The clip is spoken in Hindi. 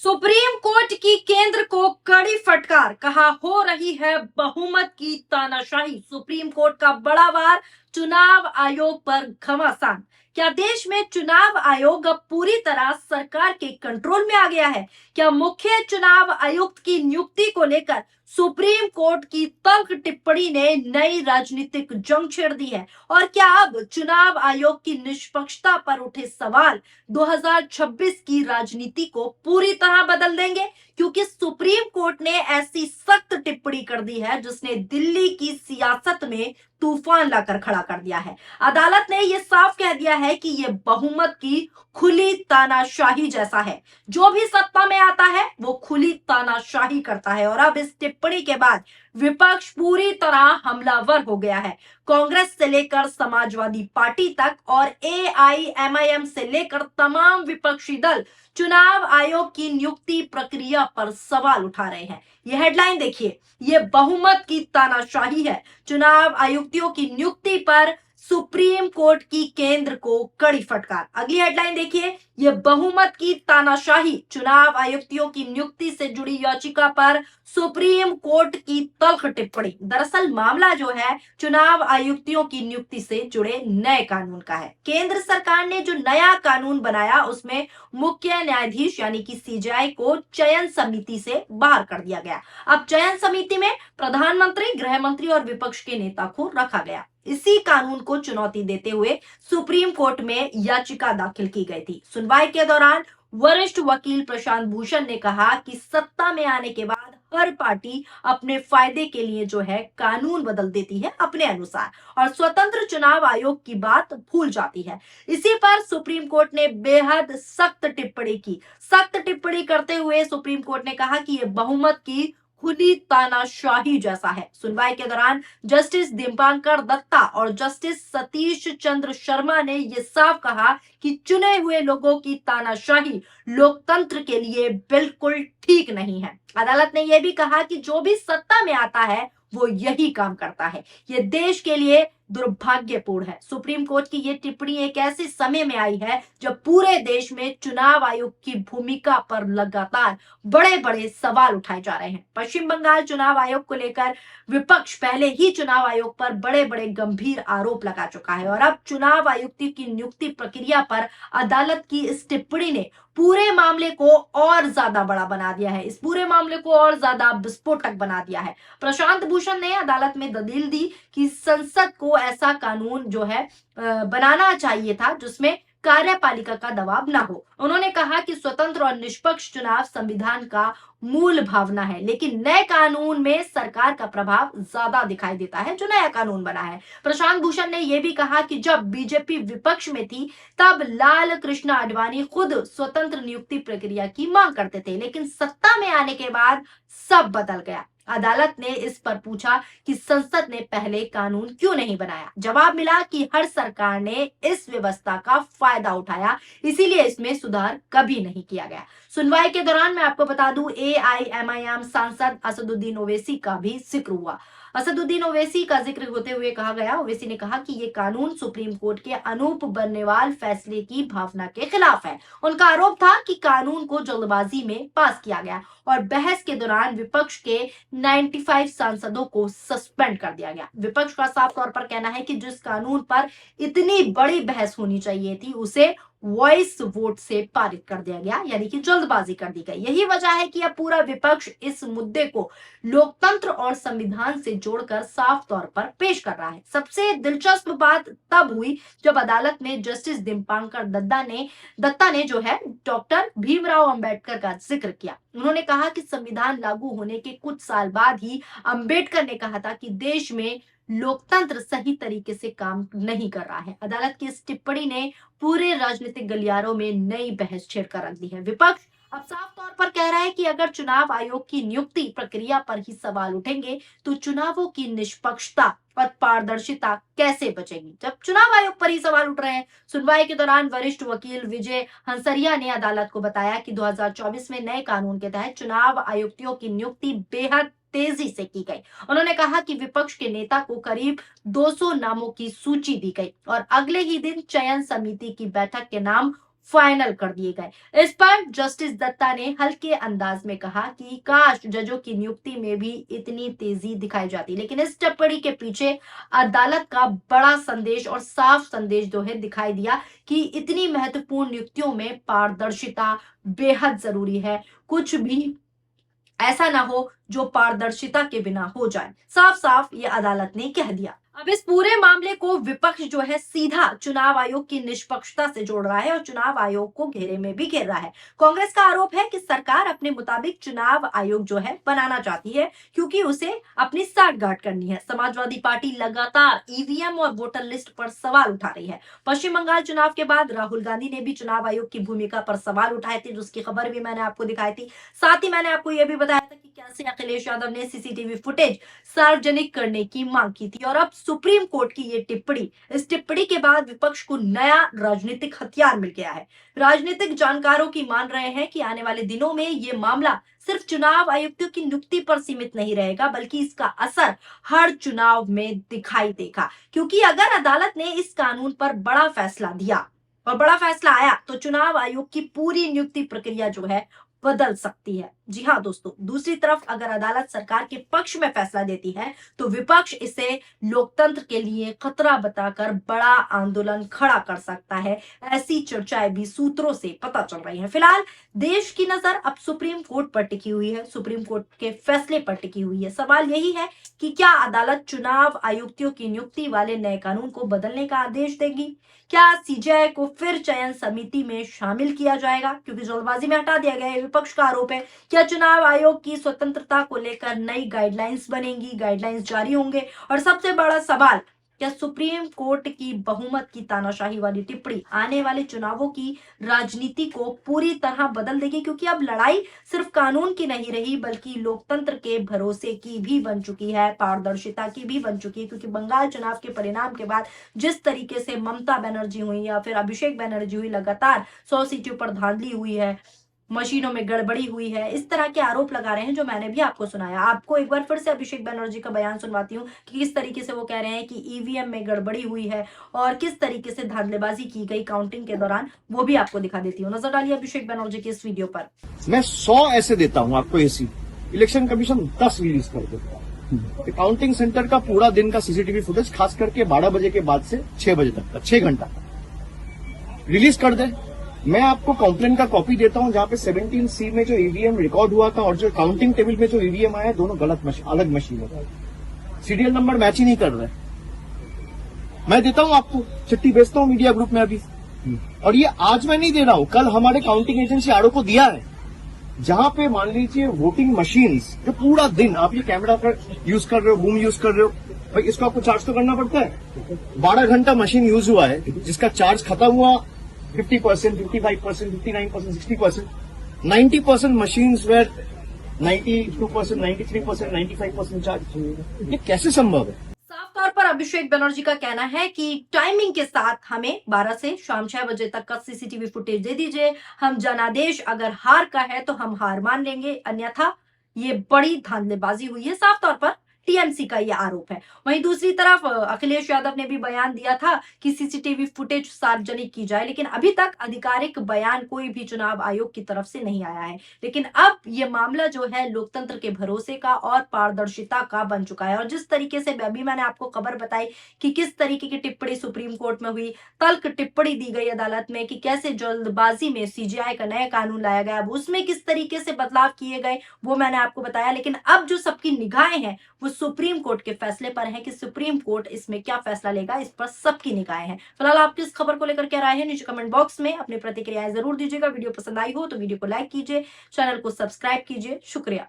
सुप्रीम कोर्ट की केंद्र को कड़ी फटकार, कहा हो रही है बहुमत की तानाशाही। सुप्रीम कोर्ट का बड़ा वार, चुनाव आयोग पर घमासान। क्या देश में चुनाव आयोग अब पूरी तरह सरकार के कंट्रोल में आ गया है? क्या मुख्य चुनाव आयुक्त की नियुक्ति को लेकर सुप्रीम कोर्ट की तल्ख टिप्पणी ने नई राजनीतिक जंग छेड़ दी है? और क्या अब चुनाव आयोग की निष्पक्षता पर उठे सवाल 2026 की राजनीति को पूरी तरह बदल देंगे? क्योंकि सुप्रीम कोर्ट ने ऐसी सख्त टिप्पणी कर दी है जिसने दिल्ली की सियासत में तूफान लाकर खड़ा कर दिया है। अदालत ने यह साफ कह दिया है कि यह बहुमत की खुली तानाशाही जैसा है। जो भी सत्ता में आता है वो खुली तानाशाही करता है। और अब इस टिप्पणी के बाद विपक्ष पूरी तरह हमलावर हो गया है। कांग्रेस से लेकर समाजवादी पार्टी तक और एआईएमआईएम से लेकर तमाम विपक्षी दल चुनाव आयोग की नियुक्ति प्रक्रिया पर सवाल उठा रहे हैं। यह हेडलाइन देखिए, यह बहुमत की तानाशाही है। चुनाव आयुक्तों की नियुक्ति पर सुप्रीम कोर्ट की केंद्र को कड़ी फटकार। अगली हेडलाइन देखिए, यह बहुमत की तानाशाही। चुनाव आयुक्तों की नियुक्ति से जुड़ी याचिका पर सुप्रीम कोर्ट की तल्ख टिप्पणी। दरअसल मामला जो है चुनाव आयुक्तों की नियुक्ति से जुड़े नए कानून का है। केंद्र सरकार ने जो नया कानून बनाया उसमें मुख्य न्यायाधीश यानी कि सीजेआई को चयन समिति से बाहर कर दिया गया। अब चयन समिति में प्रधानमंत्री, गृह मंत्री और विपक्ष के नेता को रखा गया। इसी कानून को चुनौती देते हुए सुप्रीम कोर्ट में याचिका दाखिल की गई थी। सुनवाई के दौरान वरिष्ठ वकील प्रशांत भूषण ने कहा कि सत्ता में आने के बाद हर पार्टी अपने फायदे के लिए जो है कानून बदल देती है अपने अनुसार और स्वतंत्र चुनाव आयोग की बात भूल जाती है। इसी पर सुप्रीम कोर्ट ने बेहद सख्त टिप्पणी की। सख्त टिप्पणी करते हुए सुप्रीम कोर्ट ने कहा कि यह बहुमत की खुली तानाशाही जैसा है। सुनवाई के दौरान जस्टिस दीपांकर दत्ता और जस्टिस सतीश चंद्र शर्मा ने यह साफ कहा कि चुने हुए लोगों की तानाशाही लोकतंत्र के लिए बिल्कुल ठीक नहीं है। अदालत ने यह भी कहा कि जो भी सत्ता में आता है वो यही काम करता है। यह देश के लिए दुर्भाग्यपूर्ण है। सुप्रीम कोर्ट की यह टिप्पणी एक ऐसे समय में आई है जब पूरे देश में चुनाव आयोग की भूमिका पर लगातार बड़े बड़े सवाल उठाए जा रहे हैं। पश्चिम बंगाल चुनाव आयोग को लेकर विपक्ष पहले ही चुनाव आयोग पर बड़े बड़े गंभीर आरोप लगा चुका है और अब चुनाव आयुक्त की नियुक्ति प्रक्रिया पर अदालत की इस टिप्पणी ने पूरे मामले को और ज्यादा बड़ा बना दिया है। इस पूरे मामले को और ज्यादा विस्फोटक बना दिया है। प्रशांत भूषण ने अदालत में दलील दी कि संसद को ऐसा कानून जो है बनाना चाहिए था जिसमें कार्यपालिका का दबाव ना हो। उन्होंने कहा कि स्वतंत्र और निष्पक्ष चुनाव संविधान का मूल भावना है, लेकिन नए कानून में सरकार का प्रभाव ज्यादा दिखाई देता है जो नया कानून बना है। प्रशांत भूषण ने यह भी कहा कि जब बीजेपी विपक्ष में थी तब लाल कृष्ण आडवाणी खुद स्वतंत्र नियुक्ति प्रक्रिया की मांग करते थे, लेकिन सत्ता में आने के बाद सब बदल गया। अदालत ने इस पर पूछा कि संसद ने पहले कानून क्यों नहीं बनाया। जवाब मिला कि हर सरकार ने इस व्यवस्था का फायदा उठाया, इसीलिए इसमें सुधार कभी नहीं किया गया। सुनवाई के दौरान मैं आपको बता दूं एआईएमआईएम सांसद असदुद्दीन ओवैसी का भी जिक्र हुआ। असदुद्दीन ओवैसी का जिक्र होते हुए कहा गया, ओवैसी ने कहा कि ये कानून सुप्रीम कोर्ट के अनूप बर्नेवाल फैसले की भावना के खिलाफ है। उनका आरोप था कि कानून को जल्दबाजी में पास किया गया और बहस के दौरान विपक्ष के 95 सांसदों को सस्पेंड कर दिया गया। विपक्ष का साफ तौर पर कहना है कि जिस कानून पर इतनी बड़ी बहस होनी चाहिए थी उसे वॉइस वोट से पारित कर दिया गया, यानी कि जल्दबाजी कर दी गई। यही वजह है कि अब पूरा विपक्ष इस मुद्दे को लोकतंत्र और संविधान से जोड़कर साफ तौर पर पेश कर रहा है। सबसे दिलचस्प बात तब हुई जब अदालत में जस्टिस दीपांकर दत्ता ने जो है डॉक्टर भीमराव अंबेडकर का जिक्र किया। उन्होंने कहा कि संविधान लागू होने के कुछ साल बाद ही अंबेडकर ने कहा था कि देश में लोकतंत्र सही तरीके से काम नहीं कर रहा है। अदालत की इस टिप्पणी ने पूरे राजनीतिक गलियारों में नई बहस छेड़कर रख दी है। विपक्ष अब साफ तौर पर कह रहा है कि अगर चुनाव आयोग की नियुक्ति प्रक्रिया पर ही सवाल उठेंगे तो चुनावों की निष्पक्षता और पारदर्शिता कैसे बचेगी, जब चुनाव आयोग पर ही सवाल उठ रहे हैं। सुनवाई के दौरान वरिष्ठ वकील विजय हंसरिया ने अदालत को बताया कि 2024 में नए कानून के तहत चुनाव आयुक्तों की नियुक्ति बेहद तेजी से की गई। उन्होंने कहा कि विपक्ष के नेता को करीब 200 नामों की सूची दी गई और अगले ही दिन चयन समिति की बैठक के नाम फाइनल कर दिए गए। इस पर जस्टिस दत्ता ने हल्के अंदाज में कहा कि काश जजों की नियुक्ति में भी इतनी तेजी दिखाई जाती, लेकिन इस टिप्पणी के पीछे अदालत का बड़ा संदेश और साफ संदेश जो है दिखाई दिया कि इतनी महत्वपूर्ण नियुक्तियों में पारदर्शिता बेहद जरूरी है। कुछ भी ऐसा ना हो जो पारदर्शिता के बिना हो जाए, साफ साफ ये अदालत ने कह दिया। अब इस पूरे मामले को विपक्ष जो है सीधा चुनाव आयोग की निष्पक्षता से जोड़ रहा है और चुनाव आयोग को घेरे में भी घेर रहा है। कांग्रेस का आरोप है कि सरकार अपने मुताबिक चुनाव आयोग जो है बनाना चाहती है क्योंकि उसे अपनी साठगांठ करनी है। समाजवादी पार्टी लगातार ईवीएम और वोटर लिस्ट पर सवाल उठा रही है। पश्चिम बंगाल चुनाव के बाद राहुल गांधी ने भी चुनाव आयोग की भूमिका पर सवाल उठाए थे, जिसकी खबर भी मैंने आपको दिखाई थी। साथ ही मैंने आपको यह भी बताया था कि कैसे अखिलेश यादव ने सीसीटीवी फुटेज सार्वजनिक करने की मांग की थी। और अब सुप्रीम कोर्ट की ये टिप्पणी, इस टिप्पणी के बाद विपक्ष को नया राजनीतिक हथियार मिल गया है। राजनीतिक जानकारों की मान रहे हैं कि आने वाले दिनों में ये मामला सिर्फ चुनाव आयुक्तों की नियुक्ति पर सीमित नहीं रहेगा, बल्कि इसका असर हर चुनाव में दिखाई देगा। क्योंकि अगर अदालत ने इस कानून पर बड़ा फैसला दिया और बड़ा फैसला आया तो चुनाव आयोग की पूरी नियुक्ति प्रक्रिया जो है बदल सकती है। जी हाँ दोस्तों, दूसरी तरफ अगर अदालत सरकार के पक्ष में फैसला देती है तो विपक्ष इसे लोकतंत्र के लिए खतरा बताकर बड़ा आंदोलन खड़ा कर सकता है। ऐसी चर्चाएं भी सूत्रों से पता चल रही हैं। फिलहाल देश की नजर अब सुप्रीम कोर्ट पर टिकी हुई है, सुप्रीम कोर्ट के फैसले पर टिकी हुई है। सवाल यही है कि क्या अदालत चुनाव आयुक्तों की नियुक्ति वाले नए कानून को बदलने का आदेश देगी? क्या सीजेआई को फिर चयन समिति में शामिल किया जाएगा? क्योंकि जल्दबाजी में हटा दिया गया है, विपक्ष का आरोप है। क्या चुनाव आयोग की स्वतंत्रता को लेकर नई गाइडलाइंस बनेंगी, गाइडलाइंस जारी होंगे? और सबसे बड़ा सवाल, क्या सुप्रीम कोर्ट की बहुमत की तानाशाही वाली टिप्पणी आने वाले चुनावों की राजनीति को पूरी तरह बदल देगी? क्योंकि अब लड़ाई सिर्फ कानून की नहीं रही, बल्कि लोकतंत्र के भरोसे की भी बन चुकी है, पारदर्शिता की भी बन चुकी है। क्योंकि बंगाल चुनाव के परिणाम के बाद जिस तरीके से ममता बनर्जी हुई या फिर अभिषेक बनर्जी हुई, लगातार 100 सीटों पर धांधली हुई है, मशीनों में गड़बड़ी हुई है, इस तरह के आरोप लगा रहे हैं जो मैंने भी आपको सुनाया। आपको एक बार फिर से अभिषेक बनर्जी का बयान सुनवाती हूँ कि किस तरीके से वो कह रहे हैं कि ईवीएम में गड़बड़ी हुई है और किस तरीके से धांधलेबाजी की गई काउंटिंग के दौरान, वो भी आपको दिखा देती हूँ। नजर डालिए अभिषेक बनर्जी की इस वीडियो पर। मैं 100 ऐसे देता हूँ आपको एसी, इलेक्शन कमीशन 10 रिलीज कर देता है। काउंटिंग सेंटर का पूरा दिन का सीसीटीवी फुटेज खास करके 12 बजे के बाद से 6 बजे तक का 6 घंटा रिलीज कर दे। मैं आपको कंप्लेंट का कॉपी देता हूं जहां पे 17C में जो ईवीएम रिकॉर्ड हुआ था और जो काउंटिंग टेबल में जो ईवीएम आया, दोनों अलग मशीन है, सीरियल नंबर मैच ही नहीं कर रहे। मैं देता हूं आपको, चिट्ठी भेजता हूं मीडिया ग्रुप में अभी। और ये आज मैं नहीं दे रहा हूं, कल हमारे काउंटिंग एजेंसी आरओ को दिया है, जहां पे मान लीजिए वोटिंग मशीन्स जो पूरा दिन आप ये कैमरा पर यूज कर रहे हो, बूम यूज कर रहे हो, भाई इसको आपको चार्ज तो करना पड़ता है। 12 घंटा मशीन यूज हुआ है, जिसका चार्ज खत्म हुआ 50%, 55%, 59%, 60%, 90% मशीन्स वेयर 92%, 93%, 95% चार्ज। ये कैसे संभव है? साफ तौर पर अभिषेक बनर्जी का कहना है कि टाइमिंग के साथ हमें 12 से शाम 6 बजे तक का सीसीटीवी फुटेज दे दीजिए। हम जनादेश अगर हार का है तो हम हार मान लेंगे, अन्यथा ये बड़ी धांधलेबाजी हुई है। साफ तौर पर टीएमसी का यह आरोप है। वहीं दूसरी तरफ अखिलेश यादव ने भी बयान दिया था कि सीसीटीवी फुटेज सार्वजनिक की जाए, लेकिन अभी तक आधिकारिक बयान कोई भी चुनाव आयोग की तरफ से नहीं आया है। लेकिन अब ये मामला जो है लोकतंत्र के भरोसे का और पारदर्शिता का बन चुका है। और जिस तरीके से अभी मैंने आपको खबर बताई कि किस तरीके की टिप्पणी सुप्रीम कोर्ट में हुई, तल्ख टिप्पणी दी गई अदालत में कि कैसे जल्दबाजी में सीजेआई का नया कानून लाया गया, उसमें किस तरीके से बदलाव किए गए, वो मैंने आपको बताया। लेकिन अब जो सबकी निगाहें हैं वो सुप्रीम कोर्ट के फैसले पर है कि सुप्रीम कोर्ट इसमें क्या फैसला लेगा, इस पर सबकी निगाहें हैं। फिलहाल आपकी इस खबर को लेकर क्या राय है, नीचे कमेंट बॉक्स में अपनी प्रतिक्रियाएं जरूर दीजिएगा। वीडियो पसंद आई हो तो वीडियो को लाइक कीजिए, चैनल को सब्सक्राइब कीजिए। शुक्रिया।